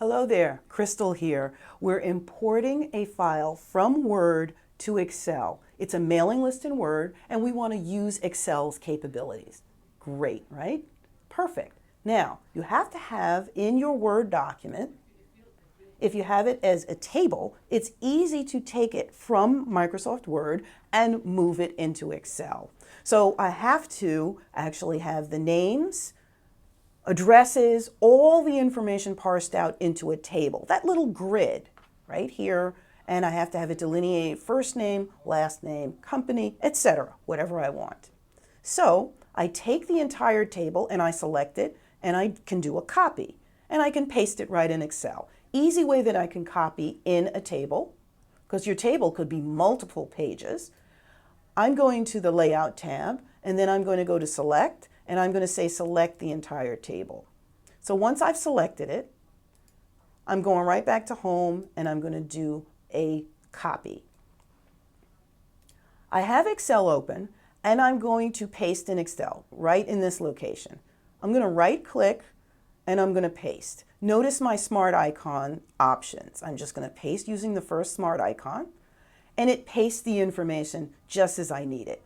Hello there, Crystal here. We're importing a file from Word to Excel. It's a mailing list in Word, and we want to use Excel's capabilities. Great, right? Perfect. Now, you have to have in your Word document, if you have it as a table, it's easy to take it from Microsoft Word and move it into Excel. So I have to actually have the names, addresses, all the information parsed out into a table. That little grid right here, and I have to have it delineate first name, last name, company, etc., whatever I want. So I take the entire table and I select it, and I can do a copy, and I can paste it right in Excel. Easy way that I can copy in a table, because your table could be multiple pages. I'm going to the Layout tab, and then I'm going to go to Select, and I'm going to say select the entire table. So once I've selected it, I'm going right back to Home, and I'm going to do a copy. I have Excel open, and I'm going to paste in Excel right in this location. I'm going to right-click, and I'm going to paste. Notice my smart icon options. I'm just going to paste using the first smart icon, and it pastes the information just as I need it.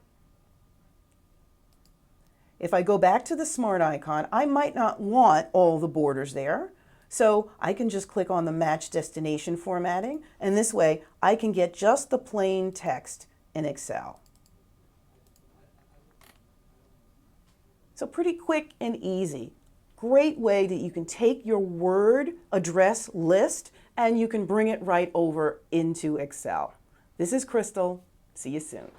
If I go back to the smart icon, I might not want all the borders there, so I can just click on the Match Destination Formatting, and this way I can get just the plain text in Excel. So pretty quick and easy. Great way that you can take your Word address list and you can bring it right over into Excel. This is Crystal. See you soon.